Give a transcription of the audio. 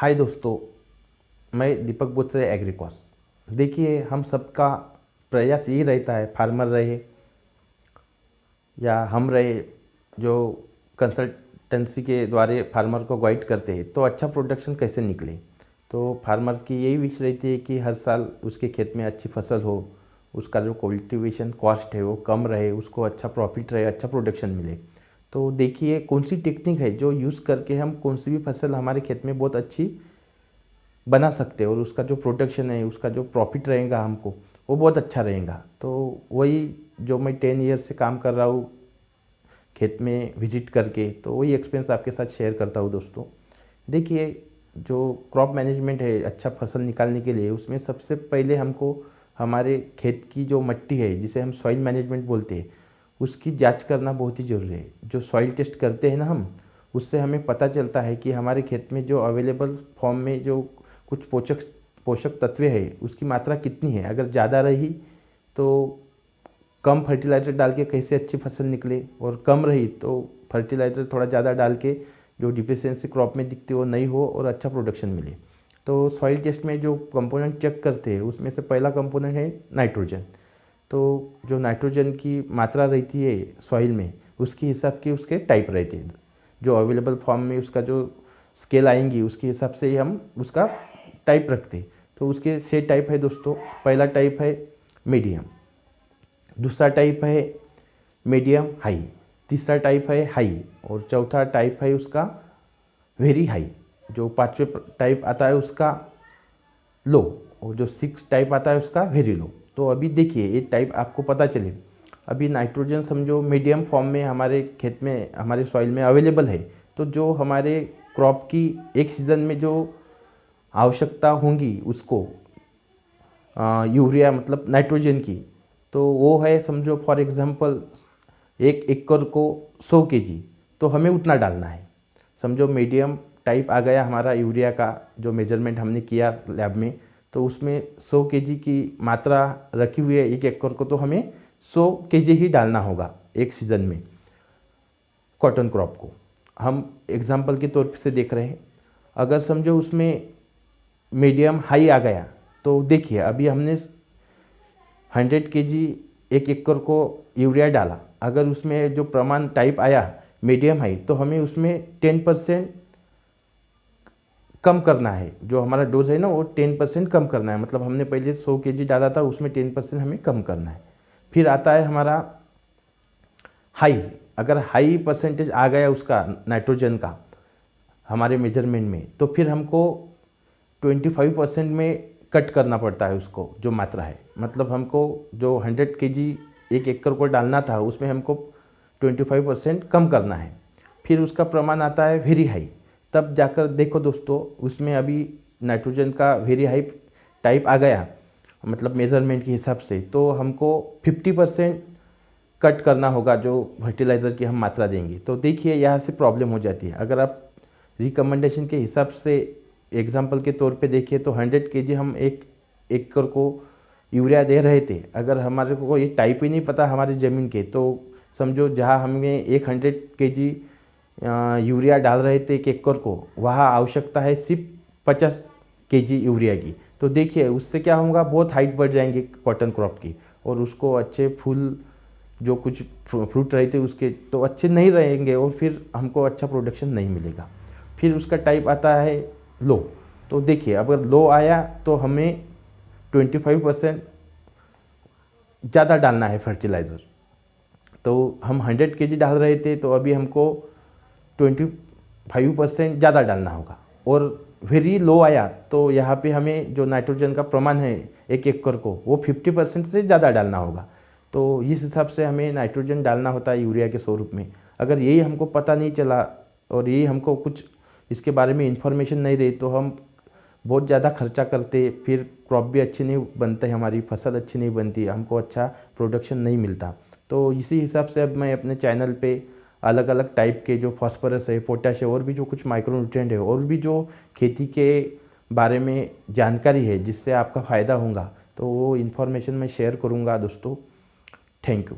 हाय दोस्तों, मैं दीपक बुद्ध से एग्रीकॉस। देखिए, हम सबका प्रयास यही रहता है, फार्मर रहे या हम रहे जो कंसल्टेंसी के द्वारा फार्मर को गाइड करते हैं, तो अच्छा प्रोडक्शन कैसे निकले। तो फार्मर की यही विश रहती है कि हर साल उसके खेत में अच्छी फसल हो, उसका जो कल्टीवेशन कॉस्ट है वो कम रहे, उसको अच्छा प्रॉफिट रहे, अच्छा प्रोडक्शन मिले। तो देखिए कौन सी टेक्निक है जो यूज़ करके हम कौन सी भी फसल हमारे खेत में बहुत अच्छी बना सकते हैं और उसका जो प्रोडक्शन है, उसका जो प्रॉफिट रहेगा हमको, वो बहुत अच्छा रहेगा। तो वही जो मैं 10 ईयर्स से काम कर रहा हूँ खेत में विजिट करके, तो वही एक्सपीरियंस आपके साथ शेयर करता हूँ दोस्तों। देखिए, जो क्रॉप मैनेजमेंट है अच्छा फसल निकालने के लिए, उसमें सबसे पहले हमको हमारे खेत की जो मिट्टी है, जिसे हम सॉइल मैनेजमेंट बोलते हैं, उसकी जांच करना बहुत ही ज़रूरी है। जो सॉइल टेस्ट करते हैं ना हम, उससे हमें पता चलता है कि हमारे खेत में जो अवेलेबल फॉर्म में जो कुछ पोषक तत्व है उसकी मात्रा कितनी है। अगर ज़्यादा रही तो कम फर्टिलाइज़र डाल के कैसे अच्छी फसल निकले, और कम रही तो फर्टिलाइज़र थोड़ा ज़्यादा डाल के जो डिफिशियंसी क्रॉप में दिखती है वो नहीं हो और अच्छा प्रोडक्शन मिले। तो सॉइल टेस्ट में जो कंपोनेंट चेक करते हैं उसमें से पहला कंपोनेंट है नाइट्रोजन। तो जो नाइट्रोजन की मात्रा रहती है सॉइल में, उसके हिसाब के उसके टाइप रहते हैं। जो अवेलेबल फॉर्म में उसका जो स्केल आएंगी उसके हिसाब से ही हम उसका टाइप रखते हैं। तो उसके 6 टाइप है दोस्तों। पहला टाइप है मीडियम, दूसरा टाइप है मीडियम हाई, तीसरा टाइप है हाई, और चौथा टाइप है उसका वेरी हाई। जो पांचवें टाइप आता है उसका लो, और जो 6 टाइप आता है उसका वेरी लो। तो अभी देखिए ये टाइप आपको पता चले। अभी नाइट्रोजन समझो मीडियम फॉर्म में हमारे खेत में, हमारे सॉइल में अवेलेबल है। तो जो हमारे क्रॉप की एक सीज़न में जो आवश्यकता होंगी उसको यूरिया मतलब नाइट्रोजन की, तो वो है समझो फॉर एग्जांपल 1 एकड़ को 100 केजी, तो हमें उतना डालना है। समझो मीडियम टाइप आ गया हमारा यूरिया का, जो मेजरमेंट हमने किया लैब में, तो उसमें 100 केजी की मात्रा रखी हुई है 1 एकड़ को, तो हमें 100 केजी ही डालना होगा एक सीज़न में कॉटन क्रॉप को। हम एग्जांपल के तौर से देख रहे हैं। अगर समझो उसमें मीडियम हाई आ गया, तो देखिए अभी हमने 100 केजी 1 एकड़ को यूरिया डाला। अगर उसमें जो प्रमाण टाइप आया मीडियम हाई, तो हमें उसमें 10% कम करना है। जो हमारा डोज है ना वो 10% कम करना है। मतलब हमने पहले 100 केजी डाला था, उसमें 10% हमें कम करना है। फिर आता है हमारा हाई। अगर हाई परसेंटेज आ गया उसका नाइट्रोजन का हमारे मेजरमेंट में, तो फिर हमको 25% में कट करना पड़ता है उसको, जो मात्रा है। मतलब हमको जो 100 केजी 1 एकड़ को डालना था उसमें हमको 25% कम करना है। फिर उसका प्रमाण आता है वेरी हाई। तब जाकर देखो दोस्तों, उसमें अभी नाइट्रोजन का वेरी हाई टाइप आ गया, मतलब मेजरमेंट के हिसाब से, तो हमको 50% कट करना होगा जो फर्टिलाइज़र की हम मात्रा देंगे। तो देखिए यहाँ से प्रॉब्लम हो जाती है। अगर आप रिकमेंडेशन के हिसाब से एग्जाम्पल के तौर पे देखिए तो 100 केजी हम 1 एकड़ को यूरिया दे रहे थे। अगर हमारे को ये टाइप ही नहीं पता हमारी ज़मीन के, तो समझो जहाँ हमें 100 केजी यूरिया डाल रहे थे 1 एकड़ को, वहाँ आवश्यकता है सिर्फ 50 केजी यूरिया की। तो देखिए उससे क्या होगा, बहुत हाइट बढ़ जाएंगे कॉटन क्रॉप की, और उसको अच्छे फूल जो कुछ फ्रूट रहे थे उसके तो अच्छे नहीं रहेंगे, और फिर हमको अच्छा प्रोडक्शन नहीं मिलेगा। फिर उसका टाइप आता है लो। तो देखिए अगर लो आया तो हमें 25% ज़्यादा डालना है फर्टिलाइज़र। तो हम 100 केजी डाल रहे थे, तो अभी हमको 25% ज़्यादा डालना होगा। और वेरी लो आया तो यहाँ पे हमें जो नाइट्रोजन का प्रमाण है 1 एकड़ को, वो 50% से ज़्यादा डालना होगा। तो इस हिसाब से हमें नाइट्रोजन डालना होता है यूरिया के स्वरूप में। अगर यही हमको पता नहीं चला और यही हमको कुछ इसके बारे में इन्फॉर्मेशन नहीं रही, तो हम बहुत ज़्यादा खर्चा करते, फिर क्रॉप भी अच्छी नहीं बनते, हमारी फसल अच्छी नहीं बनती, हमको अच्छा प्रोडक्शन नहीं मिलता। तो इसी हिसाब से अब मैं अपने चैनल पे अलग अलग टाइप के जो फॉस्फोरस है, पोटाश है, और भी जो कुछ माइक्रोन्यूट्रिएंट है, और भी जो खेती के बारे में जानकारी है जिससे आपका फ़ायदा होगा, तो वो इन्फॉर्मेशन मैं शेयर करूँगा दोस्तों। Thank you.